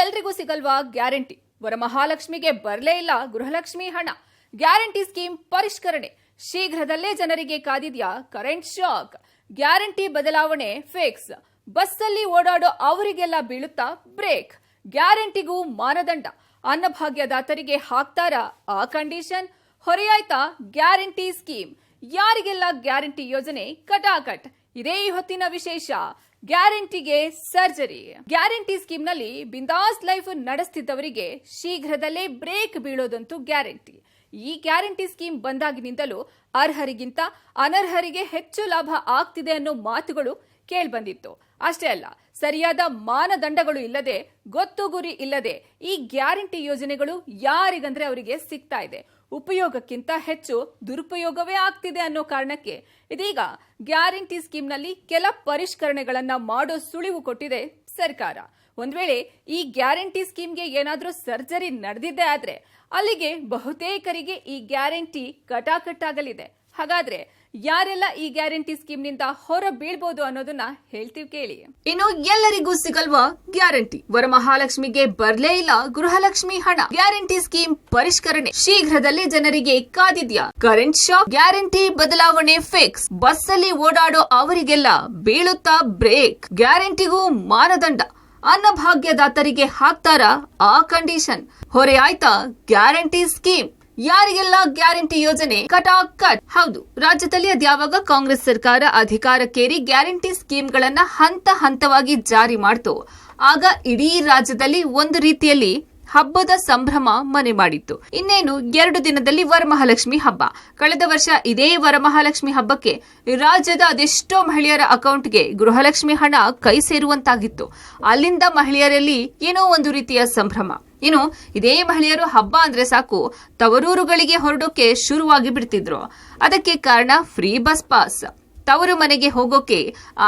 ಎಲ್ರಿಗೂ ಸಿಗಲ್ವಾ ಗ್ಯಾರಂಟಿ? ವರಮಹಾಲಕ್ಷ್ಮಿಗೆ ಬರಲೇ ಇಲ್ಲ ಗೃಹಲಕ್ಷ್ಮಿ ಹಣ. ಗ್ಯಾರಂಟಿ ಸ್ಕೀಮ್ ಪರಿಷ್ಕರಣೆ ಶೀಘ್ರದಲ್ಲೇ ಜನರಿಗೆ ಕಾದಿದ್ಯಾ ಕರೆಂಟ್ ಶಾಕ್? ಗ್ಯಾರಂಟಿ ಬದಲಾವಣೆ ಫಿಕ್ಸ್. ಬಸ್ಸಲ್ಲಿ ಓಡಾಡೋ ಅವರಿಗೆಲ್ಲ ಬೀಳುತ್ತಾ ಬ್ರೇಕ್. ಗ್ಯಾರಂಟಿಗೂ ಮಾನದಂಡ. ಅನ್ನಭಾಗ್ಯದಾತರಿಗೆ ಹಾಕ್ತಾರಾ ಆ ಕಂಡೀಷನ್? ಹೊರೆಯಾಯ್ತಾ ಗ್ಯಾರಂಟಿ ಸ್ಕೀಮ್? ಯಾರಿಗೆಲ್ಲ ಗ್ಯಾರಂಟಿ ಯೋಜನೆ ಕಟಾಕಟ್? ಇದೇ ಹೊತ್ತಿನ ವಿಶೇಷ. ಗ್ಯಾರಂಟಿಗೆ ಸರ್ಜರಿ. ಗ್ಯಾರಂಟಿ ಸ್ಕೀಮ್ನಲ್ಲಿ ಬಿಂದಾಸ್ ಲೈಫ್ ನಡೆಸ್ತಿದ್ದವರಿಗೆ ಶೀಘ್ರದಲ್ಲೇ ಬ್ರೇಕ್ ಬೀಳೋದಂತೂ ಗ್ಯಾರಂಟಿ. ಈ ಗ್ಯಾರಂಟಿ ಸ್ಕೀಮ್ ಬಂದಾಗಿನಿಂದಲೂ ಅರ್ಹರಿಗಿಂತ ಅನರ್ಹರಿಗೆ ಹೆಚ್ಚು ಲಾಭ ಆಗ್ತಿದೆ ಅನ್ನೋ ಮಾತುಗಳು ಕೇಳ್ಬಂದಿತ್ತು. ಅಷ್ಟೇ ಅಲ್ಲ, ಸರಿಯಾದ ಮಾನದಂಡಗಳು ಇಲ್ಲದೆ, ಗೊತ್ತು ಗುರಿ ಇಲ್ಲದೆ ಈ ಗ್ಯಾರಂಟಿ ಯೋಜನೆಗಳು ಯಾರಿಗಂದ್ರೆ ಅವರಿಗೆ ಸಿಗ್ತಾ ಇದೆ. ಉಪಯೋಗಕ್ಕಿಂತ ಹೆಚ್ಚು ದುರುಪಯೋಗವೇ ಆಗ್ತಿದೆ ಅನ್ನೋ ಕಾರಣಕ್ಕೆ ಇದೀಗ ಗ್ಯಾರಂಟಿ ಸ್ಕೀಮ್ನಲ್ಲಿ ಕೆಲ ಪರಿಷ್ಕರಣೆಗಳನ್ನ ಮಾಡೋ ಸುಳಿವು ಕೊಟ್ಟಿದೆ ಸರ್ಕಾರ. ಒಂದ್ ವೇಳೆ ಈ ಗ್ಯಾರಂಟಿ ಸ್ಕೀಮ್ಗೆ ಏನಾದ್ರೂ ಸರ್ಜರಿ ನಡೆದಿದ್ದೇ ಆದ್ರೆ ಅಲ್ಲಿಗೆ ಬಹುತೇಕರಿಗೆ ಈ ಗ್ಯಾರಂಟಿ ಕಟಾಕಟ್ಟಾಗಲಿದೆ. ಹಾಗಾದ್ರೆ ಯಾರೆಲ್ಲ ಈ ಗ್ಯಾರಂಟಿ ಸ್ಕೀಮ್ನಿಂದ ಹೊರ ಬೀಳ್ಬೋದು ಅನ್ನೋದನ್ನ ಹೇಳ್ತೀವಿ ಕೇಳಿ. ಇನ್ನು ಎಲ್ಲರಿಗೂ ಸಿಗಲ್ವಾ ಗ್ಯಾರಂಟಿ? ವರಮಹಾಲಕ್ಷ್ಮಿಗೆ ಬರ್ಲೇ ಇಲ್ಲ ಗೃಹಲಕ್ಷ್ಮಿ ಹಣ. ಗ್ಯಾರಂಟಿ ಸ್ಕೀಮ್ ಪರಿಷ್ಕರಣೆ ಶೀಘ್ರದಲ್ಲೇ ಜನರಿಗೆ ಕಾದಿದ್ಯಾ ಕರೆಂಟ್ ಶಾಕ್? ಗ್ಯಾರಂಟಿ ಬದಲಾವಣೆ ಫಿಕ್ಸ್. ಬಸ್ಸಲ್ಲಿ ಓಡಾಡೋ ಅವರಿಗೆಲ್ಲ ಬೀಳುತ್ತಾ ಬ್ರೇಕ್. ಗ್ಯಾರಂಟಿಗೂ ಮಾನದಂಡ. ಅನ್ನಭಾಗ್ಯದಾತರಿಗೆ ಹಾಕ್ತಾರಾ ಆ ಕಂಡೀಷನ್? ಹೊರೆ ಆಯ್ತಾ ಗ್ಯಾರಂಟಿ ಸ್ಕೀಮ್? ಯಾರಿಗೆಲ್ಲ ಗ್ಯಾರಂಟಿ ಯೋಜನೆ ಕಟಾಕಟ್? ಹೌದು, ರಾಜ್ಯದಲ್ಲಿ ಅದ್ಯಾವಾಗ ಕಾಂಗ್ರೆಸ್ ಸರ್ಕಾರ ಅಧಿಕಾರಕ್ಕೇರಿ ಗ್ಯಾರಂಟಿ ಸ್ಕೀಮ್ಗಳನ್ನ ಹಂತ ಹಂತವಾಗಿ ಜಾರಿ ಮಾಡ್ತು, ಆಗ ಇಡೀ ರಾಜ್ಯದಲ್ಲಿ ಒಂದು ರೀತಿಯಲ್ಲಿ ಹಬ್ಬದ ಸಂಭ್ರಮ ಮನೆ ಮಾಡಿತ್ತು. ಇನ್ನೇನು 2 ದಿನದಲ್ಲಿ ವರಮಹಾಲಕ್ಷ್ಮಿ ಹಬ್ಬ. ಕಳೆದ ವರ್ಷ ಇದೇ ವರಮಹಾಲಕ್ಷ್ಮಿ ಹಬ್ಬಕ್ಕೆ ರಾಜ್ಯದ ಅದೆಷ್ಟೋ ಮಹಿಳೆಯರ ಅಕೌಂಟ್ಗೆ ಗೃಹಲಕ್ಷ್ಮಿ ಹಣ ಕೈ ಸೇರುವಂತಾಗಿತ್ತು. ಅಲ್ಲಿಂದ ಮಹಿಳೆಯರಲ್ಲಿ ಏನೋ ಒಂದು ರೀತಿಯ ಸಂಭ್ರಮ. ಇನ್ನು ಇದೇ ಮಹಿಳೆಯರು ಹಬ್ಬ ಅಂದ್ರೆ ಸಾಕು ತವರೂರುಗಳಿಗೆ ಹೊರಡೋಕೆ ಶುರುವಾಗಿ ಬಿಡ್ತಿದ್ರು. ಅದಕ್ಕೆ ಕಾರಣ ಫ್ರೀ ಬಸ್ ಪಾಸ್. ತವರು ಮನೆಗೆ ಹೋಗೋಕೆ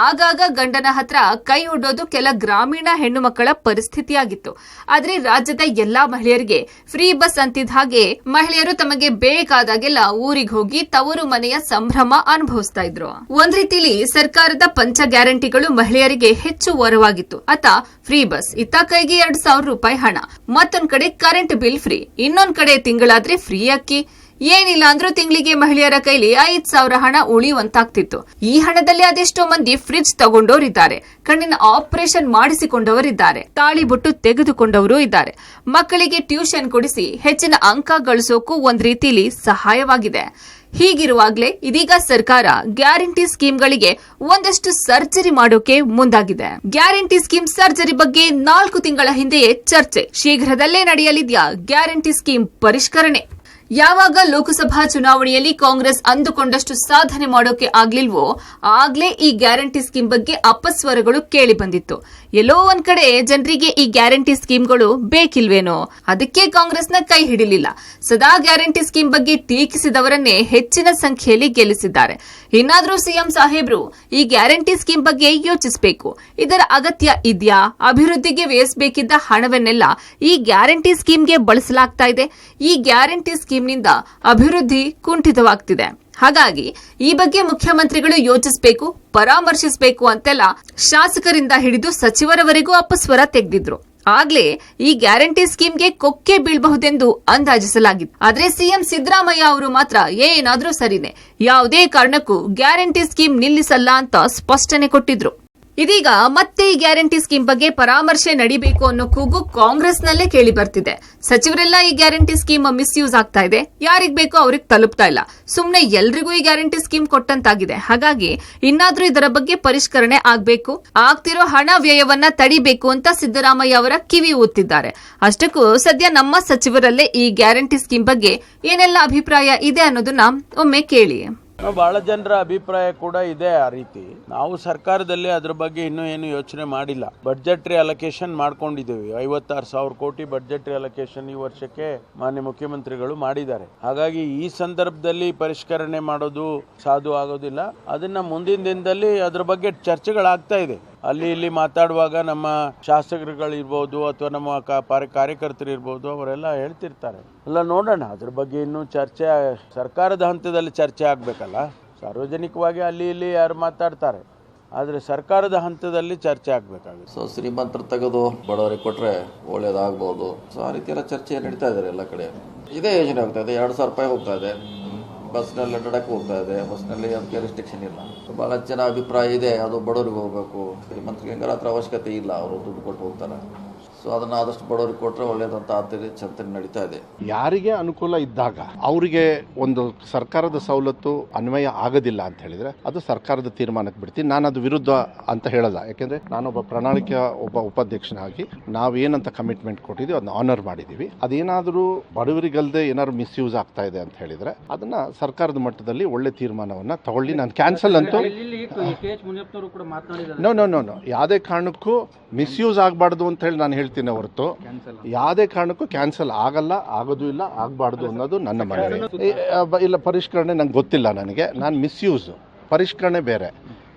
ಆಗಾಗ ಗಂಡನ ಹತ್ರ ಕೈ ಒಡ್ಡೋದು ಕೆಲ ಗ್ರಾಮೀಣ ಹೆಣ್ಣು ಮಕ್ಕಳ ಪರಿಸ್ಥಿತಿಯಾಗಿತ್ತು. ಆದ್ರೆ ರಾಜ್ಯದ ಎಲ್ಲಾ ಮಹಿಳೆಯರಿಗೆ ಫ್ರೀ ಬಸ್ ಅಂತಿದ್ದ ಹಾಗೆ ಮಹಿಳೆಯರು ತಮಗೆ ಬೇಕಾದಾಗೆಲ್ಲ ಊರಿಗೆ ಹೋಗಿ ತವರು ಮನೆಯ ಸಂಭ್ರಮ ಅನುಭವಿಸ್ತಾ ಇದ್ರು. ಒಂದ್ ರೀತಿಲಿ ಸರ್ಕಾರದ ಪಂಚ ಗ್ಯಾರಂಟಿಗಳು ಮಹಿಳೆಯರಿಗೆ ಹೆಚ್ಚು ವರವಾಗಿತ್ತು. ಅತ್ತ ಫ್ರೀ ಬಸ್, ಇತ್ತ ಕೈಗೆ 2,000 ರೂಪಾಯಿ ಹಣ, ಮತ್ತೊಂದ್ ಕಡೆ ಕರೆಂಟ್ ಬಿಲ್ ಫ್ರೀ, ಇನ್ನೊಂದ್ ಕಡೆ ತಿಂಗಳಾದ್ರೆ ಫ್ರೀ ಅಕ್ಕಿ. ಏನಿಲ್ಲ ಅಂದ್ರೂ ತಿಂಗಳಿಗೆ ಮಹಿಳೆಯರ ಕೈಲಿ 5,000 ಹಣ ಉಳಿಯುವಂತಾಗ್ತಿತ್ತು. ಈ ಹಣದಲ್ಲಿ ಅದೆಷ್ಟೋ ಮಂದಿ ಫ್ರಿಡ್ಜ್ ತಗೊಂಡವರಿದ್ದಾರೆ, ಕಣ್ಣಿನ ಆಪರೇಷನ್ ಮಾಡಿಸಿಕೊಂಡವರಿದ್ದಾರೆ, ತಾಳಿ ಬೊಟ್ಟು ತೆಗೆದುಕೊಂಡವರು ಇದ್ದಾರೆ. ಮಕ್ಕಳಿಗೆ ಟ್ಯೂಷನ್ ಕೊಡಿಸಿ ಹೆಚ್ಚಿನ ಅಂಕ ಗಳಿಸೋಕು ಒಂದ್ ರೀತಿಲಿ ಸಹಾಯವಾಗಿದೆ. ಹೀಗಿರುವಾಗ್ಲೇ ಇದೀಗ ಸರ್ಕಾರ ಗ್ಯಾರಂಟಿ ಸ್ಕೀಮ್ಗಳಿಗೆ ಒಂದಷ್ಟು ಸರ್ಜರಿ ಮಾಡೋಕೆ ಮುಂದಾಗಿದೆ. ಗ್ಯಾರಂಟಿ ಸ್ಕೀಮ್ ಸರ್ಜರಿ ಬಗ್ಗೆ 4 ತಿಂಗಳ ಹಿಂದೆಯೇ ಚರ್ಚೆ. ಶೀಘ್ರದಲ್ಲೇ ನಡೆಯಲಿದ್ಯಾ ಗ್ಯಾರಂಟಿ ಸ್ಕೀಮ್ ಪರಿಷ್ಕರಣೆ? ಯಾವಾಗ ಲೋಕಸಭಾ ಚುನಾವಣೆಯಲ್ಲಿ ಕಾಂಗ್ರೆಸ್ ಅಂದುಕೊಂಡಷ್ಟು ಸಾಧನೆ ಮಾಡೋಕೆ ಆಗ್ಲಿಲ್ವೋ ಆಗ್ಲೇ ಈ ಗ್ಯಾರಂಟಿ ಸ್ಕೀಮ್ ಬಗ್ಗೆ ಅಪಸ್ವರಗಳು ಕೇಳಿ ಬಂದಿತ್ತು. ಎಲ್ಲೋ ಒಂದ್ ಕಡೆ ಜನರಿಗೆ ಈ ಗ್ಯಾರಂಟಿ ಸ್ಕೀಮ್ಗಳು ಬೇಕಿಲ್ವೇನೋ, ಅದಕ್ಕೆ ಕಾಂಗ್ರೆಸ್ನ ಕೈ ಹಿಡಿಲಿಲ್ಲ. ಸದಾ ಗ್ಯಾರಂಟಿ ಸ್ಕೀಮ್ ಬಗ್ಗೆ ಟೀಕಿಸಿದವರನ್ನೇ ಹೆಚ್ಚಿನ ಸಂಖ್ಯೆಯಲ್ಲಿ ಗೆಲ್ಲಿಸಿದ್ದಾರೆ. ಇನ್ನಾದ್ರೂ ಸಿಎಂ ಸಾಹೇಬ್ರು ಈ ಗ್ಯಾರಂಟಿ ಸ್ಕೀಮ್ ಬಗ್ಗೆ ಯೋಚಿಸಬೇಕು. ಇದರ ಅಗತ್ಯ ಇದ್ಯಾ? ಅಭಿವೃದ್ಧಿಗೆ ವ್ಯಯಿಸಬೇಕಿದ್ದ ಹಣವನ್ನೆಲ್ಲ ಈ ಗ್ಯಾರಂಟಿ ಸ್ಕೀಮ್ಗೆ ಬಳಸಲಾಗ್ತಾ ಇದೆ. ಈ ಗ್ಯಾರಂಟಿ ಸ್ಕೀಮ್ನಿಂದ ಅಭಿವೃದ್ಧಿ ಕುಂಠಿತವಾಗ್ತಿದೆ. ಹಾಗಾಗಿ ಈ ಬಗ್ಗೆ ಮುಖ್ಯಮಂತ್ರಿಗಳು ಯೋಚಿಸಬೇಕು, ಪರಾಮರ್ಶಿಸಬೇಕು ಅಂತೆಲ್ಲ ಶಾಸಕರಿಂದ ಹಿಡಿದು ಸಚಿವರವರೆಗೂ ಅಪಸ್ವರ ತೆಗೆದಿದ್ರು. ಆಗ್ಲೇ ಈ ಗ್ಯಾರಂಟಿ ಸ್ಕೀಮ್ಗೆ ಕೊಕ್ಕೆ ಬೀಳಬಹುದೆಂದು ಅಂದಾಜಿಸಲಾಗಿತ್ತು. ಆದ್ರೆ ಸಿಎಂ ಸಿದ್ದರಾಮಯ್ಯ ಅವರು ಮಾತ್ರ ಏನಾದ್ರೂ ಸರಿನೆ, ಯಾವುದೇ ಕಾರಣಕ್ಕೂ ಗ್ಯಾರಂಟಿ ಸ್ಕೀಮ್ ನಿಲ್ಲಿಸಲ್ಲ ಅಂತ ಸ್ಪಷ್ಟನೆ ಕೊಟ್ಟಿದ್ರು. ಇದೀಗ ಮತ್ತೆ ಈ ಗ್ಯಾರಂಟಿ ಸ್ಕೀಮ್ ಬಗ್ಗೆ ಪರಾಮರ್ಶೆ ನಡೀಬೇಕು ಅನ್ನೋ ಕೂಗು ಕಾಂಗ್ರೆಸ್ನಲ್ಲೇ ಕೇಳಿ ಬರ್ತಿದೆ. ಸಚಿವರೆಲ್ಲ ಈ ಗ್ಯಾರಂಟಿ ಸ್ಕೀಮ್ ಮಿಸ್ಯೂಸ್ ಆಗ್ತಾ ಇದೆ, ಯಾರಿಗ್ ಬೇಕೋ ಅವ್ರಿಗೆ ತಲುಪ್ತಾ ಇಲ್ಲ, ಸುಮ್ನೆ ಎಲ್ರಿಗೂ ಈ ಗ್ಯಾರಂಟಿ ಸ್ಕೀಮ್ ಕೊಟ್ಟಂತಾಗಿದೆ. ಹಾಗಾಗಿ ಇನ್ನಾದ್ರೂ ಇದರ ಬಗ್ಗೆ ಪರಿಷ್ಕರಣೆ ಆಗ್ಬೇಕು, ಆಗ್ತಿರೋ ಹಣ ವ್ಯಯವನ್ನ ತಡಿಬೇಕು ಅಂತ ಸಿದ್ದರಾಮಯ್ಯ ಅವರ ಕಿವಿ ಊತ್ತಿದ್ದಾರೆ. ಅಷ್ಟಕ್ಕೂ ಸದ್ಯ ನಮ್ಮ ಸಚಿವರಲ್ಲೇ ಈ ಗ್ಯಾರಂಟಿ ಸ್ಕೀಮ್ ಬಗ್ಗೆ ಏನೆಲ್ಲ ಅಭಿಪ್ರಾಯ ಇದೆ ಅನ್ನೋದನ್ನ ಒಮ್ಮೆ ಕೇಳಿ. ಬಹಳ ಜನರ ಅಭಿಪ್ರಾಯ ಕೂಡ ಇದೆ ಆ ರೀತಿ. ನಾವು ಸರ್ಕಾರದಲ್ಲಿ ಅದ್ರ ಬಗ್ಗೆ ಇನ್ನೂ ಏನು ಯೋಚನೆ ಮಾಡಿಲ್ಲ. ಬಡ್ಜೆಟ್ರಿ ಅಲೋಕೇಶನ್ ಮಾಡ್ಕೊಂಡಿದ್ದೇವೆ. 56,000 ಕೋಟಿ ಬಡ್ಜೆಟ್ರಿ ಅಲೋಕೇಶನ್ ಈ ವರ್ಷಕ್ಕೆ ಮಾನ್ಯ ಮುಖ್ಯಮಂತ್ರಿಗಳು ಮಾಡಿದ್ದಾರೆ. ಹಾಗಾಗಿ ಈ ಸಂದರ್ಭದಲ್ಲಿ ಪರಿಷ್ಕರಣೆ ಮಾಡೋದು ಸಾಧು ಆಗೋದಿಲ್ಲ. ಅದನ್ನ ಮುಂದಿನ ದಿನದಲ್ಲಿ ಅದ್ರ ಬಗ್ಗೆ ಚರ್ಚೆಗಳಾಗ್ತಾ ಇದೆ. ಅಲ್ಲಿ ಇಲ್ಲಿ ಮಾತಾಡುವಾಗ ನಮ್ಮ ಶಾಸಕರುಗಳಿರ್ಬೋದು ಅಥವಾ ನಮ್ಮ ಕಾರ್ಯಕರ್ತರು ಇರ್ಬೋದು, ಅವರೆಲ್ಲ ಹೇಳ್ತಿರ್ತಾರೆ. ಎಲ್ಲ ನೋಡೋಣ, ಅದ್ರ ಬಗ್ಗೆ ಇನ್ನೂ ಚರ್ಚೆ ಸರ್ಕಾರದ ಹಂತದಲ್ಲಿ ಚರ್ಚೆ ಆಗ್ಬೇಕಲ್ಲ. ಸಾರ್ವಜನಿಕವಾಗಿ ಅಲ್ಲಿ ಇಲ್ಲಿ ಯಾರು ಮಾತಾಡ್ತಾರೆ, ಆದರೆ ಸರ್ಕಾರದ ಹಂತದಲ್ಲಿ ಚರ್ಚೆ ಆಗಬೇಕಾಗುತ್ತೆ. ಸೊ ಶ್ರೀಮಂತರು ತೆಗೆದು ಬಡವರಿಗೆ ಕೊಟ್ಟರೆ ಒಳ್ಳೇದಾಗ್ಬೋದು. ಸೊ ಆ ರೀತಿ ಎಲ್ಲ ಚರ್ಚೆ ನಡೀತಾ ಇದ್ದಾರೆ ಎಲ್ಲ ಕಡೆ. ಇದೇ ಯೋಜನೆ ಹೋಗ್ತಾ ಇದೆ, 2,000 ರೂಪಾಯಿ ಹೋಗ್ತಾ ಇದೆ. ಬಸ್ನಲ್ಲಿ ಅಡ್ಡಾಡಕ್ಕೆ ಹೋಗ್ತಾ ಇದೆ. ಬಸ್ನಲ್ಲಿ ಅದಕ್ಕೆ ರಿಸ್ಟ್ರಿಕ್ಷನ್ ಇಲ್ಲ. ಭಾಳ ಜನ ಅಭಿಪ್ರಾಯ ಇದೆ ಅದು ಬಡವರಿಗೆ ಹೋಗಬೇಕು, ಶ್ರೀಮಂತರಿಗೆ ಹೆಂಗಾರ ಹತ್ರ ಅವಶ್ಯಕತೆ ಇಲ್ಲ, ಅವರು ದುಡ್ಡು ಕೊಟ್ಟು ಹೋಗ್ತಾರೆ. ಸೊ ಅದನ್ನು ಆದಷ್ಟು ಬಡವರಿಗೆ ಕೊಟ್ಟರೆ ಒಳ್ಳೇದಂತ ಚಿಂತನೆ ನಡೀತಾ ಇದೆ. ಯಾರಿಗೆ ಅನುಕೂಲ ಇದ್ದಾಗ ಅವರಿಗೆ ಒಂದು ಸರ್ಕಾರದ ಸವಲತ್ತು ಅನ್ವಯ ಆಗೋದಿಲ್ಲ ಅಂತ ಹೇಳಿದ್ರೆ ಅದು ಸರ್ಕಾರದ ತೀರ್ಮಾನಕ್ಕೆ ಬಿಡ್ತೀನಿ. ನಾನು ಅದು ವಿರುದ್ಧ ಅಂತ ಹೇಳಲ್ಲ. ಯಾಕೆಂದ್ರೆ ನಾನೊಬ್ಬ ಪ್ರಣಾಳಿಕೆ ಉಪಾಧ್ಯಕ್ಷನಾಗಿ ನಾವೇನಂತ ಕಮಿಟ್ಮೆಂಟ್ ಕೊಟ್ಟಿದ್ದೀವಿ ಅದನ್ನ ಆನರ್ ಮಾಡಿದ್ದೀವಿ. ಅದೇನಾದರೂ ಬಡವರಿಗಲ್ಲದೆ ಏನಾದ್ರು ಮಿಸ್ಯೂಸ್ ಆಗ್ತಾ ಇದೆ ಅಂತ ಹೇಳಿದ್ರೆ ಅದನ್ನ ಸರ್ಕಾರದ ಮಟ್ಟದಲ್ಲಿ ಒಳ್ಳೆ ತೀರ್ಮಾನವನ್ನ ತಗೊಳ್ಳಿ. ನಾನು ಕ್ಯಾನ್ಸಲ್ ಅಂತೂ ನೋ ಯಾವುದೇ ಕಾರಣಕ್ಕೂ ಮಿಸ್ಯೂಸ್ ಆಗಬಾರ್ದು ಅಂತ ಹೇಳಿ ನಾನು ಹೇಳ್ತೀನಿ ಹೊರತು ಯಾವುದೇ ಕಾರಣಕ್ಕೂ ಕ್ಯಾನ್ಸಲ್ ಆಗಲ್ಲ, ಆಗೋದು ಇಲ್ಲ, ಆಗಬಾರ್ದು ಅನ್ನೋದು ನನ್ನ ಮನವಿ. ಇಲ್ಲ ಪರಿಷ್ಕರಣೆ ನಂಗೆ ಗೊತ್ತಿಲ್ಲ. ನಾನು ಮಿಸ್ಯೂಸ್ ಪರಿಷ್ಕರಣೆ ಬೇರೆ,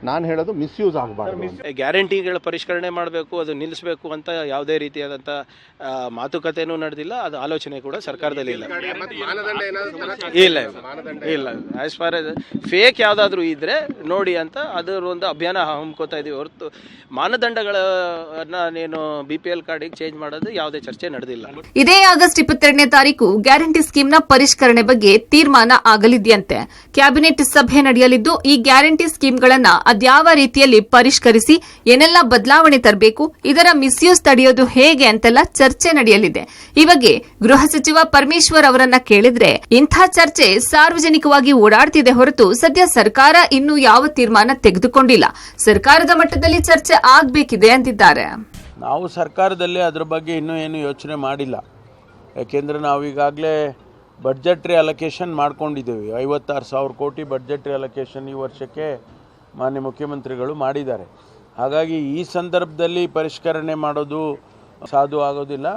ನಾನು ಹೇಳೋದು ಮಿಸ್ಯೂಸ್ ಆಗಬಾರ್ದು. ಗ್ಯಾರಂಟಿಗಳ ಪರಿಷ್ಕರಣೆ ಮಾಡಬೇಕು, ಅದು ನಿಲ್ಲಿಸಬೇಕು ಅಂತ ಯಾವುದೇ ರೀತಿಯಾದಂಥ ಮಾತುಕತೆನೂ ನಡೆದಿಲ್ಲ. ಅದು ಆಲೋಚನೆ ಕೂಡ ಸರ್ಕಾರದಲ್ಲಿ ಇಲ್ಲ. ಇಲ್ಲ ಆಸ್ ಫಾರ್ ಎಸ್ ಫೇಕ್ ಯಾವುದಾದ್ರೂ ಇದ್ರೆ ನೋಡಿ ಅಂತ ಅದರ ಒಂದು ಅಭಿಯಾನ ಹಮ್ಮಿಕೋತಾ ಇದೀವಿ ಹೊರತು ಮಾನದಂಡಗಳನ್ನ ನೀನು BPL ಕಾರ್ಡಿಗೆ ಚೇಂಜ್ ಮಾಡೋದು ಯಾವುದೇ ಚರ್ಚೆ ನಡೆದಿಲ್ಲ. ಇದೇ ಆಗಸ್ಟ್ 22ನೇ ತಾರೀಕು ಗ್ಯಾರಂಟಿ ಸ್ಕೀಮ್ನ ಪರಿಷ್ಕರಣೆ ಬಗ್ಗೆ ತೀರ್ಮಾನ ಆಗಲಿದೆಯಂತೆ. ಕ್ಯಾಬಿನೆಟ್ ಸಭೆ ನಡೆಯಲಿದ್ದು ಈ ಗ್ಯಾರಂಟಿ ಸ್ಕೀಮ್ಗಳನ್ನ ಅದ್ಯಾವ ರೀತಿಯಲ್ಲಿ ಪರಿಷ್ಕರಿಸಿ ಏನೆಲ್ಲ ಬದಲಾವಣೆ ತರಬೇಕು, ಇದರ ಮಿಸ್ಯೂಸ್ ತಡೆಯೋದು ಹೇಗೆ ಅಂತೆಲ್ಲ ಚರ್ಚೆ ನಡೆಯಲಿದೆ. ಈ ಬಗ್ಗೆ ಗೃಹ ಸಚಿವ ಪರಮೇಶ್ವರ್ ಅವರನ್ನ ಕೇಳಿದ್ರೆ ಇಂಥ ಚರ್ಚೆ ಸಾರ್ವಜನಿಕವಾಗಿ ಓಡಾಡ್ತಿದೆ ಹೊರತು ಸದ್ಯ ಸರ್ಕಾರ ಇನ್ನೂ ಯಾವ ತೀರ್ಮಾನ ತೆಗೆದುಕೊಂಡಿಲ್ಲ. ಸರ್ಕಾರದ ಮಟ್ಟದಲ್ಲಿ ಚರ್ಚೆ ಆಗಬೇಕಿದೆ ಅಂತಿದ್ದಾರೆ. ನಾವು ಸರ್ಕಾರದಲ್ಲಿ ಅದ್ರ ಬಗ್ಗೆ ಇನ್ನೂ ಏನು ಯೋಚನೆ ಮಾಡಿಲ್ಲ. ಯಾಕೆಂದರೆ ನಾವೀಗಾಗಲೇ ಬಡ್ಜೆಟ್ರಿ ಅಲೋಕೇಶನ್ ಮಾಡ್ಕೊಂಡಿದ್ದೀವಿ. 56,000 ಕೋಟಿ ಬಡ್ಜೆಟ್ರಿ ಅಲೋಕೇಶನ್ ಈ ವರ್ಷಕ್ಕೆ ಮಾನ್ಯ ಮುಖ್ಯಮಂತ್ರಿಗಳು ಮಾಡಿದ್ದಾರೆ. ಹಾಗಾಗಿ ಈ ಸಂದರ್ಭದಲ್ಲಿ ಪರಿಷ್ಕರಣೆ ಮಾಡೋದು ಸಾಧು ಆಗೋದಿಲ್ಲ.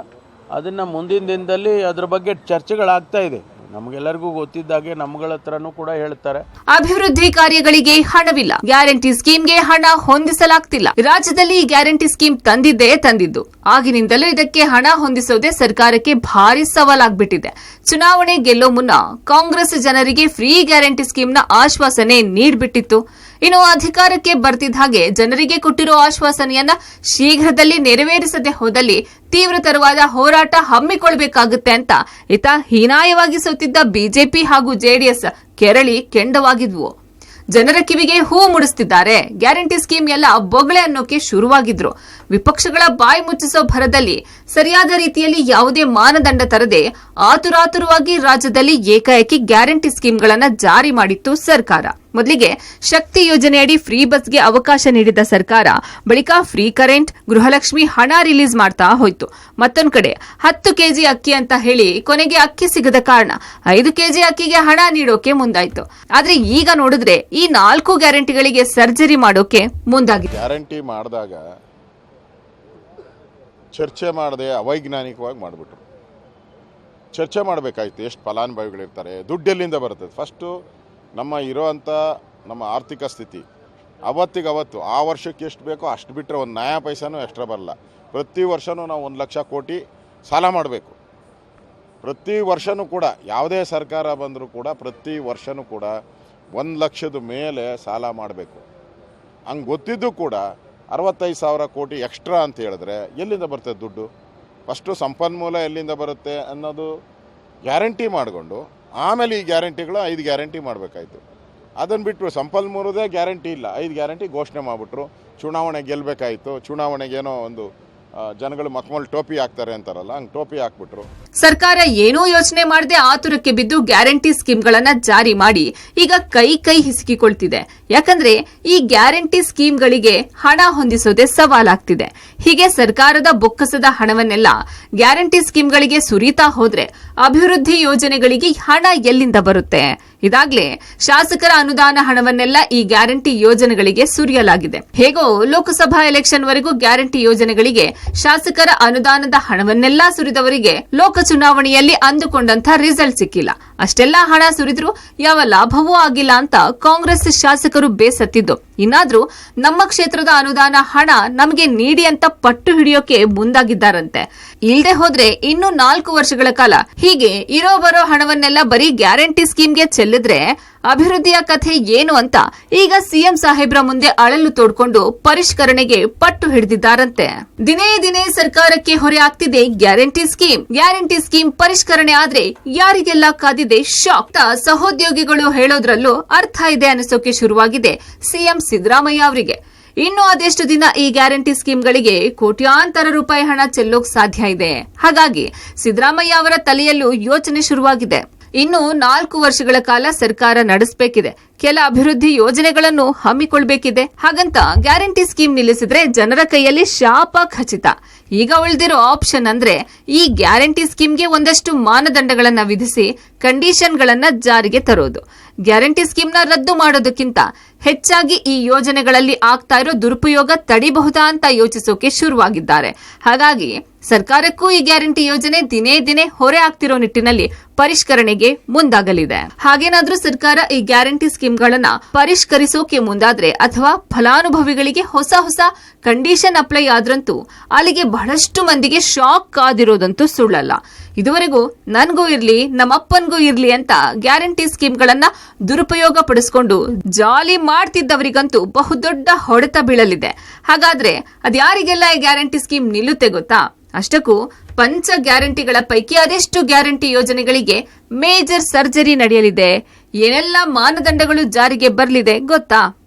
ಅದನ್ನು ಮುಂದಿನ ದಿನದಲ್ಲಿ ಅದ್ರ ಬಗ್ಗೆ ಚರ್ಚೆಗಳಾಗ್ತಾ ಇದೆ. ನಮಗೆಲ್ಲರಿಗೂ ಗೊತ್ತಿದ್ದಾಗೆ ನಮ್ಗಳ ಹತ್ರನೂ ಕೂಡ ಹೇಳ್ತಾರೆ. ಅಭಿವೃದ್ಧಿ ಕಾರ್ಯಗಳಿಗೆ ಹಣವಿಲ್ಲ, ಗ್ಯಾರಂಟಿ ಸ್ಕೀಮ್ಗೆ ಹಣ ಹೊಂದಿಸಲಾಗ್ತಿಲ್ಲ. ರಾಜ್ಯದಲ್ಲಿ ಈ ಗ್ಯಾರಂಟಿ ಸ್ಕೀಮ್ ತಂದಿದ್ದು ಆಗಿನಿಂದಲೂ ಇದಕ್ಕೆ ಹಣ ಹೊಂದಿಸೋದೇ ಸರ್ಕಾರಕ್ಕೆ ಭಾರಿ ಸವಾಲಾಗ್ಬಿಟ್ಟಿದೆ. ಚುನಾವಣೆ ಗೆಲ್ಲೋ ಮುನ್ನ ಕಾಂಗ್ರೆಸ್ ಜನರಿಗೆ ಫ್ರೀ ಗ್ಯಾರಂಟಿ ಸ್ಕೀಮ್ನ ಆಶ್ವಾಸನೆ ನೀಡ್ಬಿಟ್ಟಿತ್ತು. ಇನ್ನು ಅಧಿಕಾರಕ್ಕೆ ಬರ್ತಿದ್ದ ಹಾಗೆ ಜನರಿಗೆ ಕೊಟ್ಟಿರೋ ಆಶ್ವಾಸನೆಯನ್ನ ಶೀಘ್ರದಲ್ಲಿ ನೆರವೇರಿಸದೆ ಹೋದಲ್ಲಿ ತೀವ್ರತರವಾದ ಹೋರಾಟ ಹಮ್ಮಿಕೊಳ್ಳಬೇಕಾಗುತ್ತೆ ಅಂತ ಇತ ಹೀನಾಯವಾಗಿ ಸೋತಿದ್ದ ಬಿಜೆಪಿ ಹಾಗೂ ಜೆಡಿಎಸ್ ಕೆರಳಿ ಕೆಂಡವಾಗಿದ್ವು. ಜನರ ಕಿವಿಗೆ ಹೂ ಮುಡಿಸ್ತಿದ್ದಾರೆ. ಗ್ಯಾರಂಟಿ ಸ್ಕೀಮ್ ಎಲ್ಲ ಬೊಗಳೆ ಅನ್ನೋಕೆ ಶುರುವಾಗಿದ್ರು. ವಿಪಕ್ಷಗಳ ಬಾಯಿ ಮುಚ್ಚಿಸೋ ಭರದಲ್ಲಿ ಸರಿಯಾದ ರೀತಿಯಲ್ಲಿ ಯಾವುದೇ ಮಾನದಂಡ ತರದೆ ಆತುರಾತುರವಾಗಿ ರಾಜ್ಯದಲ್ಲಿ ಏಕಾಏಕಿ ಗ್ಯಾರಂಟಿ ಸ್ಕೀಮ್ಗಳನ್ನು ಜಾರಿ ಮಾಡಿತ್ತು ಸರ್ಕಾರ. ಮೊದಲಿಗೆ ಶಕ್ತಿ ಯೋಜನೆಯಡಿ ಫ್ರೀ ಬಸ್ಗೆ ಅವಕಾಶ ನೀಡಿದ ಸರ್ಕಾರ ಬಳಿಕ ಫ್ರೀ ಕರೆಂಟ್, ಗೃಹಲಕ್ಷ್ಮಿ ಹಣ ರಿಲೀಸ್ ಮಾಡ್ತಾ ಹೋಯ್ತು. ಮತ್ತೊಂದು ಕಡೆ 10 ಕೆಜಿ ಅಕ್ಕಿ ಅಂತ ಹೇಳಿ ಕೊನೆಗೆ ಅಕ್ಕಿ ಸಿಗದ ಕಾರಣ 5 ಕೆಜಿ ಅಕ್ಕಿಗೆ ಹಣ ನೀಡೋಕೆ ಮುಂದಾಯ್ತು. ಆದ್ರೆ ಈಗ ನೋಡಿದ್ರೆ ಈ 4 ಗ್ಯಾರಂಟಿಗಳಿಗೆ ಸರ್ಜರಿ ಮಾಡೋಕೆ ಮುಂದಾಗಿದೆ. ಗ್ಯಾರಂಟಿ ಮಾಡಿದಾಗ ಚರ್ಚೆ ಮಾಡದೆ ಅವೈಜ್ಞಾನಿಕವಾಗಿ ಮಾಡಿಬಿಟ್ರು. ಚರ್ಚೆ ಮಾಡಬೇಕಾಯ್ತು. ಎಷ್ಟು ಫಲಾನುಭವಿಗಳಿರ್ತಾರೆ, ದುಡ್ಡು ಎಲ್ಲಿಂದ ಬರ್ತದೆ. ಫಸ್ಟು ನಮ್ಮ ಇರೋವಂಥ ನಮ್ಮ ಆರ್ಥಿಕ ಸ್ಥಿತಿ ಅವತ್ತಿಗವತ್ತು ಆ ವರ್ಷಕ್ಕೆ ಎಷ್ಟು ಬೇಕೋ ಅಷ್ಟು ಬಿಟ್ಟರೆ ಒಂದು ನಯಾ ಪೈಸಾನೂ ಎಕ್ಸ್ಟ್ರಾ ಬರಲ್ಲ. ಪ್ರತಿ ವರ್ಷವೂ ನಾವು 1 ಲಕ್ಷ ಕೋಟಿ ಸಾಲ ಮಾಡಬೇಕು. ಪ್ರತಿ ವರ್ಷವೂ ಕೂಡ ಯಾವುದೇ ಸರ್ಕಾರ ಬಂದರೂ ಕೂಡ ಪ್ರತಿ ವರ್ಷವೂ ಕೂಡ 1 ಲಕ್ಷದ ಮೇಲೆ ಸಾಲ ಮಾಡಬೇಕು. ಹಂಗೆ ಗೊತ್ತಿದ್ದು ಕೂಡ 65,000 ಕೋಟಿ ಎಕ್ಸ್ಟ್ರಾ ಅಂತ ಹೇಳಿದ್ರೆ ಎಲ್ಲಿಂದ ಬರ್ತದೆ ದುಡ್ಡು? ಫಸ್ಟು ಸಂಪನ್ಮೂಲ ಎಲ್ಲಿಂದ ಬರುತ್ತೆ ಅನ್ನೋದು ಗ್ಯಾರಂಟಿ ಮಾಡಿಕೊಂಡು ಆಮೇಲೆ ಈ ಗ್ಯಾರಂಟಿಗಳು 5 ಗ್ಯಾರಂಟಿ ಮಾಡಬೇಕಾಯ್ತು. ಅದನ್ನು ಬಿಟ್ಟು ಸಂಪನ್ಮೂಲದೇ ಗ್ಯಾರಂಟಿ ಇಲ್ಲ, 5 ಗ್ಯಾರಂಟಿ ಘೋಷಣೆ ಮಾಡಿಬಿಟ್ರು. ಚುನಾವಣೆ ಗೆಲ್ಲಬೇಕಾಯಿತು. ಚುನಾವಣೆಗೇನೋ ಒಂದು ಜನಗಳು ಮಕ್ಮಲ್ ಟೋಪಿ ಹಾಕ್ತಾರೆ ಅಂತಾರಲ್ಲ, ಹಂಗೆ ಟೋಪಿ ಹಾಕ್ಬಿಟ್ರು. ಸರ್ಕಾರ ಏನೂ ಯೋಚನೆ ಮಾಡದೆ ಆತುರಕ್ಕೆ ಬಿದ್ದು ಗ್ಯಾರಂಟಿ ಸ್ಕೀಮ್ಗಳನ್ನ ಜಾರಿ ಮಾಡಿ ಈಗ ಕೈ ಹಿಸುಕಿಕೊಳ್ತಿದೆ. ಯಾಕಂದ್ರೆ ಈ ಗ್ಯಾರಂಟಿ ಸ್ಕೀಮ್ಗಳಿಗೆ ಹಣ ಹೊಂದಿಸೋದೇ ಸವಾಲಾಗ್ತಿದೆ. ಹೀಗೆ ಸರ್ಕಾರದ ಬೊಕ್ಕಸದ ಹಣವನ್ನೆಲ್ಲ ಗ್ಯಾರಂಟಿ ಸ್ಕೀಮ್ಗಳಿಗೆ ಸುರಿತಾ ಹೋದ್ರೆ ಅಭಿವೃದ್ಧಿ ಯೋಜನೆಗಳಿಗೆ ಹಣ ಎಲ್ಲಿಂದ ಬರುತ್ತೆ? ಇದಾಗ್ಲೇ ಶಾಸಕರ ಅನುದಾನ ಹಣವನ್ನೆಲ್ಲ ಈ ಗ್ಯಾರಂಟಿ ಯೋಜನೆಗಳಿಗೆ ಸುರಿಯಲಾಗಿದೆ. ಹೇಗೋ ಲೋಕಸಭಾ ಎಲೆಕ್ಷನ್ ವರೆಗೂ ಗ್ಯಾರಂಟಿ ಯೋಜನೆಗಳಿಗೆ ಶಾಸಕರ ಅನುದಾನದ ಹಣವನ್ನೆಲ್ಲ ಸುರಿದವರಿಗೆ ಲೋಕ ಚುನಾವಣೆಯಲ್ಲಿ ಅಂದುಕೊಂಡಂತ ರಿಸಲ್ಟ್ ಸಿಕ್ಕಿಲ್ಲ. ಅಷ್ಟೆಲ್ಲಾ ಹಣ ಸುರಿದ್ರೂ ಯಾವ ಲಾಭವೂ ಆಗಿಲ್ಲ ಅಂತ ಕಾಂಗ್ರೆಸ್ ಶಾಸಕರು ಬೇಸತ್ತಿದ್ದು ಇನ್ನಾದ್ರೂ ನಮ್ಮ ಕ್ಷೇತ್ರದ ಅನುದಾನ ಹಣ ನಮಗೆ ನೀಡಿ ಅಂತ ಪಟ್ಟು ಹಿಡಿಯೋಕೆ ಮುಂದಾಗಿದ್ದಾರಂತೆ. ಇಲ್ಲದೆ ಹೋದ್ರೆ ಇನ್ನು 4 ವರ್ಷಗಳ ಕಾಲ ಹೀಗೆ ಇರೋ ಬರೋ ಹಣವನ್ನೆಲ್ಲ ಬರೀ ಗ್ಯಾರಂಟಿ ಸ್ಕೀಮ್ಗೆ ಚೆಲ್ಲಿದ್ರೆ ಅಭಿವೃದ್ಧಿಯ ಕಥೆ ಏನು ಅಂತ ಈಗ ಸಿಎಂ ಸಾಹೇಬ್ರ ಮುಂದೆ ಅಳಲು ತೋಡ್ಕೊಂಡು ಪರಿಷ್ಕರಣೆಗೆ ಪಟ್ಟು ಹಿಡಿದಿದ್ದಾರಂತೆ. ದಿನೇ ದಿನೇ ಸರ್ಕಾರಕ್ಕೆ ಹೊರೆ ಆಗ್ತಿದೆ ಗ್ಯಾರಂಟಿ ಸ್ಕೀಮ್ ಪರಿಷ್ಕರಣೆ ಆದ್ರೆ ಯಾರಿಗೆಲ್ಲ ಕಾದಿದೆ ಶಾಕ್. ಸಹೋದ್ಯೋಗಿಗಳು ಹೇಳೋದ್ರಲ್ಲೂ ಅರ್ಥ ಇದೆ ಅನಿಸೋಕೆ ಶುರುವಾಗಿದೆ ಸಿಎಂ ಸಿದ್ದರಾಮಯ್ಯ ಅವರಿಗೆ. ಇನ್ನು ಅದೆಷ್ಟು ದಿನ ಈ ಗ್ಯಾರಂಟಿ ಸ್ಕೀಮ್ಗಳಿಗೆ ಕೋಟ್ಯಾಂತರ ರೂಪಾಯಿ ಹಣ ಚೆಲ್ಲೋಕ್ ಸಾಧ್ಯ ಇದೆ. ಹಾಗಾಗಿ ಸಿದ್ದರಾಮಯ್ಯ ಅವರ ತಲೆಯಲ್ಲೂ ಯೋಚನೆ ಶುರುವಾಗಿದೆ. ಇನ್ನು 4 ವರ್ಷಗಳ ಕಾಲ ಸರ್ಕಾರ ನಡೆಸಬೇಕಿದೆ, ಕೆಲ ಅಭಿವೃದ್ಧಿ ಯೋಜನೆಗಳನ್ನು ಹಮ್ಮಿಕೊಳ್ಬೇಕಿದೆ. ಹಾಗಂತ ಗ್ಯಾರಂಟಿ ಸ್ಕೀಮ್ ನಿಲ್ಲಿಸಿದ್ರೆ ಜನರ ಕೈಯಲ್ಲಿ ಶಾಪ ಖಚಿತ. ಈಗ ಉಳಿದಿರೋ ಆಪ್ಷನ್ ಅಂದ್ರೆ ಈ ಗ್ಯಾರಂಟಿ ಸ್ಕೀಮ್ಗೆ ಒಂದಷ್ಟು ಮಾನದಂಡಗಳನ್ನ ವಿಧಿಸಿ ಕಂಡೀಷನ್ಗಳನ್ನ ಜಾರಿಗೆ ತರೋದು. ಗ್ಯಾರಂಟಿ ಸ್ಕೀಮ್ನ ರದ್ದು ಮಾಡೋದಕ್ಕಿಂತ ಹೆಚ್ಚಾಗಿ ಈ ಯೋಜನೆಗಳಲ್ಲಿ ಆಗ್ತಾ ಇರೋ ದುರುಪಯೋಗ ತಡಿಬಹುದಾ ಅಂತ ಯೋಚಿಸೋಕೆ ಶುರುವಾಗಿದ್ದಾರೆ. ಹಾಗಾಗಿ ಸರ್ಕಾರಕ್ಕೂ ಈ ಗ್ಯಾರಂಟಿ ಯೋಜನೆ ದಿನೇ ದಿನೇ ಹೊರೆ ಆಗ್ತಿರೋ ನಿಟ್ಟಿನಲ್ಲಿ ಪರಿಷ್ಕರಣೆಗೆ ಮುಂದಾಗಲಿದೆ. ಹಾಗೇನಾದ್ರೂ ಸರ್ಕಾರ ಈ ಗ್ಯಾರಂಟಿ ಸ್ಕೀಮ್ಗಳನ್ನ ಪರಿಷ್ಕರಿಸೋಕೆ ಮುಂದಾದ್ರೆ ಅಥವಾ ಫಲಾನುಭವಿಗಳಿಗೆ ಹೊಸ ಕಂಡೀಷನ್ ಅಪ್ಲೈ ಆದ್ರಂತೂ ಅಲ್ಲಿಗೆ ಬಹಳಷ್ಟು ಮಂದಿಗೆ ಶಾಕ್ ಕಾದಿರೋದಂತೂ ಸುಳ್ಳಲ್ಲ. ಇದುವರೆಗೂ ನನ್ಗೂ ಇರ್ಲಿ ನಮ್ಮಪ್ಪನ್ಗೂ ಇರ್ಲಿ ಅಂತ ಗ್ಯಾರಂಟಿ ಸ್ಕೀಮ್ಗಳನ್ನ ದುರುಪಯೋಗ ಪಡಿಸಿಕೊಂಡು ಜಾಲಿ ಮಾಡ್ತಿದ್ದವರಿಗಂತೂ ಬಹುದೊಡ್ಡ ಹೊಡೆತ ಬೀಳಲಿದೆ. ಹಾಗಾದ್ರೆ ಅದ್ಯಾರಿಗೆಲ್ಲ ಈ ಗ್ಯಾರಂಟಿ ಸ್ಕೀಮ್ ನಿಲ್ಲುತ್ತೆ ಗೊತ್ತಾ? ಅಷ್ಟಕ್ಕೂ ಪಂಚ ಗ್ಯಾರಂಟಿಗಳ ಪೈಕಿ ಅದೆಷ್ಟು ಗ್ಯಾರಂಟಿ ಯೋಜನೆಗಳಿಗೆ ಮೇಜರ್ ಸರ್ಜರಿ ನಡೆಯಲಿದೆ, ಏನೆಲ್ಲ ಮಾನದಂಡಗಳು ಜಾರಿಗೆ ಬರಲಿದೆ ಗೊತ್ತಾ?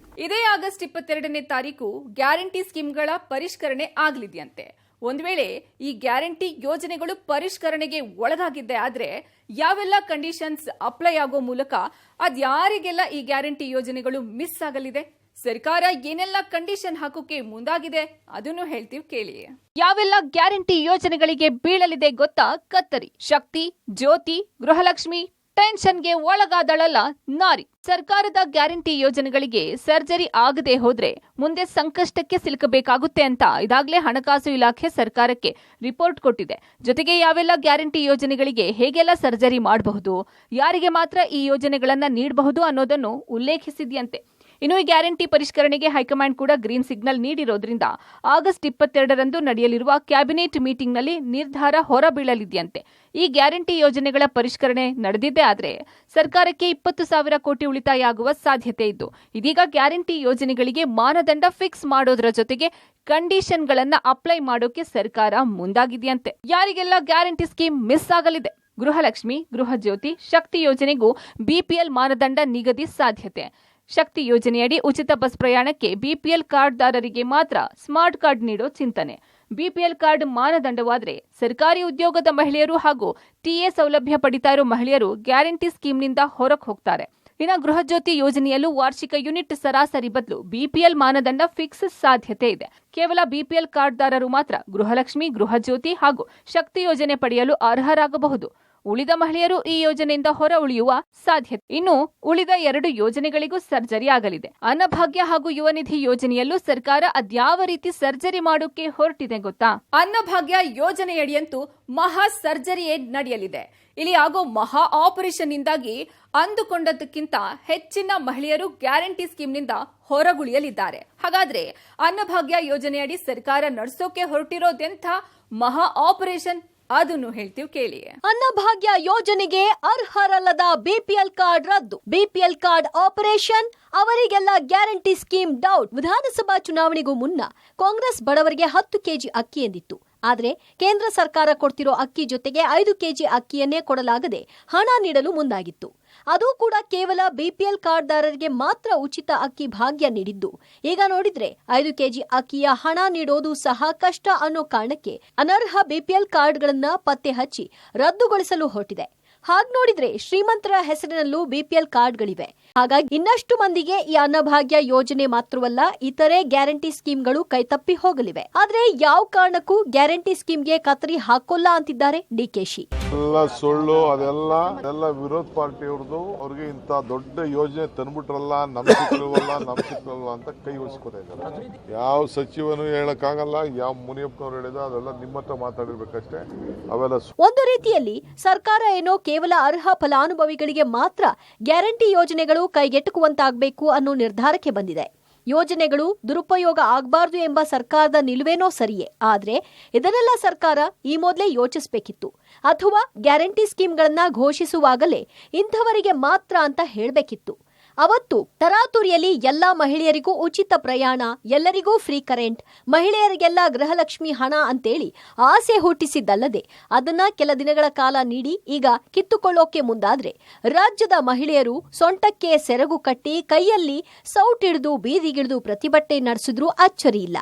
ಇದೇ ಆಗಸ್ಟ್ 22ನೇ ತಾರೀಕು ಗ್ಯಾರಂಟಿ ಸ್ಕೀಮ್ಗಳ ಪರಿಷ್ಕರಣೆ ಆಗಲಿದೆಯಂತೆ. ಒಂದ್ ವೇಳೆ ಈ ಗ್ಯಾರಂಟಿ ಯೋಜನೆಗಳು ಪರಿಷ್ಕರಣೆಗೆ ಒಳಗಾಗಿದ್ದೆ ಆದ್ರೆ ಯಾವೆಲ್ಲ ಕಂಡೀಷನ್ಸ್ ಅಪ್ಲೈ ಆಗೋ ಮೂಲಕ ಅದ್ಯಾರಿಗೆಲ್ಲ ಈ ಗ್ಯಾರಂಟಿ ಯೋಜನೆಗಳು ಮಿಸ್ ಆಗಲಿದೆ, ಸರ್ಕಾರ ಏನೆಲ್ಲ ಕಂಡೀಷನ್ ಹಾಕೋಕೆ ಮುಂದಾಗಿದೆ ಅದನ್ನು ಹೇಳ್ತೀವಿ ಕೇಳಿ. ಯಾವೆಲ್ಲ ಗ್ಯಾರಂಟಿ ಯೋಜನೆಗಳಿಗೆ ಬೀಳಲಿದೆ ಗೊತ್ತಾ? ಕತ್ತರಿ, ಶಕ್ತಿ, ಜ್ಯೋತಿ, ಗೃಹಲಕ್ಷ್ಮಿ, ಟೆನ್ಷನ್ಗೆ ಒಳಗಾದಳಲ್ಲ ನಾರಿ. ಸರ್ಕಾರದ ಗ್ಯಾರಂಟಿ ಯೋಜನೆಗಳಿಗೆ ಸರ್ಜರಿ ಆಗದೆ ಹೋದ್ರೆ ಮುಂದೆ ಸಂಕಷ್ಟಕ್ಕೆ ಸಿಲುಕಬೇಕಾಗುತ್ತೆ ಅಂತ ಇದಾಗಲೇ ಹಣಕಾಸು ಇಲಾಖೆ ಸರ್ಕಾರಕ್ಕೆ ರಿಪೋರ್ಟ್ ಕೊಟ್ಟಿದೆ. ಜೊತೆಗೆ ಯಾವೆಲ್ಲ ಗ್ಯಾರಂಟಿ ಯೋಜನೆಗಳಿಗೆ ಹೇಗೆಲ್ಲ ಸರ್ಜರಿ ಮಾಡಬಹುದು, ಯಾರಿಗೆ ಮಾತ್ರ ಈ ಯೋಜನೆಗಳನ್ನ ನೀಡಬಹುದು ಅನ್ನೋದನ್ನು ಉಲ್ಲೇಖಿಸಿದೆಯಂತೆ. ಇನ್ನು ಈ ಗ್ಯಾರಂಟಿ ಪರಿಷ್ಕರಣೆಗೆ ಹೈಕಮಾಂಡ್ ಕೂಡ ಗ್ರೀನ್ ಸಿಗ್ನಲ್ ನೀಡಿರೋದ್ರಿಂದ ಆಗಸ್ಟ್ 22ರಂದು ನಡೆಯಲಿರುವ ಕ್ಯಾಬಿನೆಟ್ ಮೀಟಿಂಗ್ನಲ್ಲಿ ನಿರ್ಧಾರ ಹೊರಬೀಳಲಿದೆಯಂತೆ. ಈ ಗ್ಯಾರಂಟಿ ಯೋಜನೆಗಳ ಪರಿಷ್ಕರಣೆ ನಡೆದಿದ್ದೇ ಆದ್ರೆ ಸರ್ಕಾರಕ್ಕೆ 20,000 ಕೋಟಿ ಉಳಿತಾಯ ಆಗುವ ಸಾಧ್ಯತೆ ಇದ್ದು, ಇದೀಗ ಗ್ಯಾರಂಟಿ ಯೋಜನೆಗಳಿಗೆ ಮಾನದಂಡ ಫಿಕ್ಸ್ ಮಾಡೋದ್ರ ಜೊತೆಗೆ ಕಂಡೀಷನ್ಗಳನ್ನ ಅಪ್ಲೈ ಮಾಡೋಕೆ ಸರ್ಕಾರ ಮುಂದಾಗಿದೆಯಂತೆ. ಯಾರಿಗೆಲ್ಲ ಗ್ಯಾರಂಟಿ ಸ್ಕೀಮ್ ಮಿಸ್ ಆಗಲಿದೆ? ಗೃಹಲಕ್ಷ್ಮಿ, ಗೃಹಜ್ಯೋತಿ, ಶಕ್ತಿ ಯೋಜನೆಗೂ ಬಿಪಿಎಲ್ ಮಾನದಂಡ ನಿಗದಿ ಸಾಧ್ಯತೆ. ಶಕ್ತಿ ಯೋಜನೆಯಡಿ ಉಚಿತ ಬಸ್ ಪ್ರಯಾಣಕ್ಕೆ ಬಿಪಿಎಲ್ ಕಾರ್ಡ್ದಾರರಿಗೆ ಮಾತ್ರ ಸ್ಮಾರ್ಟ್ ಕಾರ್ಡ್ ನೀಡೋ ಚಿಂತನೆ. ಬಿಪಿಎಲ್ ಕಾರ್ಡ್ ಮಾನದಂಡವಾದರೆ ಸರ್ಕಾರಿ ಉದ್ಯೋಗದ ಮಹಿಳೆಯರು ಹಾಗೂ ಟಿಎ ಸೌಲಭ್ಯ ಪಡಿತಾ ಇರೋ ಮಹಿಳೆಯರು ಗ್ಯಾರಂಟಿ ಸ್ಕೀಮ್ನಿಂದ ಹೊರಗೆ ಹೋಗ್ತಾರೆ. ಇನ್ನು ಗೃಹಜ್ಯೋತಿ ಯೋಜನೆಯಲ್ಲೂ ವಾರ್ಷಿಕ ಯೂನಿಟ್ ಸರಾಸರಿ ಬದಲು ಬಿಪಿಎಲ್ ಮಾನದಂಡ ಫಿಕ್ಸ್ ಸಾಧ್ಯತೆ ಇದೆ. ಕೇವಲ ಬಿಪಿಎಲ್ ಕಾರ್ಡ್ದಾರರು ಮಾತ್ರ ಗೃಹಲಕ್ಷ್ಮಿ, ಗೃಹಜ್ಯೋತಿ ಹಾಗೂ ಶಕ್ತಿ ಯೋಜನೆ ಪಡೆಯಲು ಅರ್ಹರಾಗಬಹುದು. ಉಳಿದ ಮಹಿಳೆಯರು ಈ ಯೋಜನೆಯಿಂದ ಹೊರ ಉಳಿಯುವ ಸಾಧ್ಯತೆ. ಇನ್ನು ಉಳಿದ 2 ಯೋಜನೆಗಳಿಗೂ ಸರ್ಜರಿ ಆಗಲಿದೆ. ಅನ್ನಭಾಗ್ಯ ಹಾಗೂ ಯುವ ನಿಧಿ ಯೋಜನೆಯಲ್ಲೂ ಸರ್ಕಾರ ಅದ್ಯಾವ ರೀತಿ ಸರ್ಜರಿ ಮಾಡೋಕೆ ಹೊರಟಿದೆ ಗೊತ್ತಾ? ಅನ್ನಭಾಗ್ಯ ಯೋಜನೆಯಡಿಯಂತೂ ಮಹಾ ಸರ್ಜರಿಯೇ ನಡೆಯಲಿದೆ. ಇಲ್ಲಿ ಆಗೋ ಮಹಾ ಆಪರೇಷನ್ ಇಂದಾಗಿ ಅಂದುಕೊಂಡದಕ್ಕಿಂತ ಹೆಚ್ಚಿನ ಮಹಿಳೆಯರು ಗ್ಯಾರಂಟಿ ಸ್ಕೀಮ್ನಿಂದ ಹೊರಗುಳಿಯಲಿದ್ದಾರೆ. ಹಾಗಾದ್ರೆ ಅನ್ನಭಾಗ್ಯ ಯೋಜನೆಯಡಿ ಸರ್ಕಾರ ನಡೆಸೋಕೆ ಹೊರಟಿರೋದೆಂಥ ಮಹಾ ಆಪರೇಷನ್ ಅದನ್ನು ಹೇಳ್ತೀವಿ ಕೇಳಿ. ಅನ್ನಭಾಗ್ಯ ಯೋಜನೆಗೆ ಅರ್ಹರಲ್ಲದ ಬಿಪಿಎಲ್ ಕಾರ್ಡ್ ರದ್ದು. ಬಿಪಿಎಲ್ ಕಾರ್ಡ್ ಆಪರೇಷನ್, ಅವರಿಗೆಲ್ಲ ಗ್ಯಾರಂಟಿ ಸ್ಕೀಮ್ ಡೌಟ್. ವಿಧಾನಸಭಾ ಚುನಾವಣೆಗೂ ಮುನ್ನ ಕಾಂಗ್ರೆಸ್ ಬಡವರಿಗೆ 10 ಕೆಜಿ ಅಕ್ಕಿ ಎಂದಿತ್ತು. ಆದರೆ ಕೇಂದ್ರ ಸರ್ಕಾರ ಕೊಡ್ತಿರೋ ಅಕ್ಕಿ ಜೊತೆಗೆ 5 ಕೆಜಿ ಅಕ್ಕಿಯನ್ನೇ ಕೊಡಲಾಗದೆ ಹಣ ನೀಡಲು ಮುಂದಾಗಿತ್ತು. ಅದು ಕೂಡ ಕೇವಲ ಬಿಪಿಎಲ್ ಕಾರ್ಡ್ದಾರರಿಗೆ ಮಾತ್ರ ಉಚಿತ ಅಕ್ಕಿ ಭಾಗ್ಯ ನೀಡಿದ್ದು, ಈಗ ನೋಡಿದ್ರೆ 5 ಕೆಜಿ ಅಕ್ಕಿಯ ಹಣ ನೀಡೋದು ಸಹ ಕಷ್ಟ ಅನ್ನೋ ಕಾರಣಕ್ಕೆ ಅನರ್ಹ ಬಿಪಿಎಲ್ ಕಾರ್ಡ್ಗಳನ್ನ ಪತ್ತೆ ಹಚ್ಚಿ ರದ್ದುಗೊಳಿಸಲು ಹೊರಟಿದೆ. ಹಾಗೆ ನೋಡಿದ್ರೆ ಶ್ರೀಮಂತರ ಹೆಸರಿನಲ್ಲೂ ಬಿಪಿಎಲ್ ಕಾರ್ಡ್ಗಳಿವೆ. ಹಾಗಾಗಿ ಇನ್ನಷ್ಟು ಮಂದಿಗೆ ಈ ಅನ್ನಭಾಗ್ಯ ಯೋಜನೆ ಮಾತ್ರವಲ್ಲ, ಇತರೆ ಗ್ಯಾರಂಟಿ ಸ್ಕೀಮ್ಗಳು ಕೈತಪ್ಪಿ ಹೋಗಲಿವೆ. ಆದ್ರೆ ಯಾವ ಕಾರಣಕ್ಕೂ ಗ್ಯಾರಂಟಿ ಸ್ಕೀಮ್ಗೆ ಕತ್ತರಿ ಹಾಕೋಲ್ಲ ಅಂತಿದ್ದಾರೆ ಡಿಕೆಶಿ. ಎಲ್ಲ ಸುಳ್ಳು, ಅದೆಲ್ಲ ವಿರೋಧ ಪಾರ್ಟಿಯವ್ರದ್ದು. ಅವ್ರಿಗೆ ಇಂತ ದೊಡ್ಡ ಯೋಜನೆ ತಂದ್ಬಿಟ್ರಲ್ಲ, ನಮ್ಸಿಕ್ರಲ್ವ ಅಂತ ಕೈ ಉಳಿಸ್ಕೊತಾ ಇದ್ದಾರೆ. ಯಾವ ಸಚಿವನು ಹೇಳಕ್ಕಾಗಲ್ಲ, ಯಾವ ಮುನಿಯಪ್ಪನವ್ರು ಹೇಳಿದ ಅದೆಲ್ಲ ನಿಮ್ಮ ಹತ್ರ ಮಾತಾಡಿರ್ಬೇಕಷ್ಟೇ. ಅವೆಲ್ಲ ಒಂದು ರೀತಿಯಲ್ಲಿ ಸರ್ಕಾರ ಏನೋ ಕೇವಲ ಅರ್ಹ ಫಲಾನುಭವಿಗಳಿಗೆ ಮಾತ್ರ ಗ್ಯಾರಂಟಿ ಯೋಜನೆಗಳು ಕೈಗೆಟುಕುವಂತಾಗಬೇಕು ಅನ್ನೋ ನಿರ್ಧಾರಕ್ಕೆ ಬಂದಿದೆ. ಯೋಜನೆಗಳು ದುರುಪಯೋಗ ಆಗಬಾರ್ದು ಎಂಬ ಸರ್ಕಾರದ ನಿಲುವೇನೋ ಸರಿಯೇ, ಆದ್ರೆ ಇದನ್ನೆಲ್ಲ ಸರ್ಕಾರ ಈ ಮೊದಲೇ ಯೋಚಿಸಬೇಕಿತ್ತು. ಅಥವಾ ಗ್ಯಾರಂಟಿ ಸ್ಕೀಮ್ಗಳನ್ನ ಘೋಷಿಸುವಾಗಲೇ ಇಂಥವರಿಗೆ ಮಾತ್ರ ಅಂತ ಹೇಳಬೇಕಿತ್ತು. ಅವತ್ತು ತರಾತುರಿಯಲ್ಲಿ ಎಲ್ಲಾ ಮಹಿಳೆಯರಿಗೂ ಉಚಿತ ಪ್ರಯಾಣ, ಎಲ್ಲರಿಗೂ ಫ್ರೀ ಕರೆಂಟ್, ಮಹಿಳೆಯರಿಗೆಲ್ಲ ಗೃಹಲಕ್ಷ್ಮಿ ಹಣ ಅಂತೇಳಿ ಆಸೆ ಹುಟ್ಟಿಸಿದ್ದಲ್ಲದೆ ಅದನ್ನ ಕೆಲ ದಿನಗಳ ಕಾಲ ನೀಡಿ ಈಗ ಕಿತ್ತುಕೊಳ್ಳೋಕೆ ಮುಂದಾದ್ರೆ ರಾಜ್ಯದ ಮಹಿಳೆಯರು ಸೊಂಟಕ್ಕೆ ಸೆರಗು ಕಟ್ಟಿ ಕೈಯಲ್ಲಿ ಸೌಟಿಡಿದು ಬೀದಿಗಿಳಿದು ಪ್ರತಿಭಟನೆ ನಡೆಸಿದ್ರೂ ಅಚ್ಚರಿಯಿಲ್ಲ.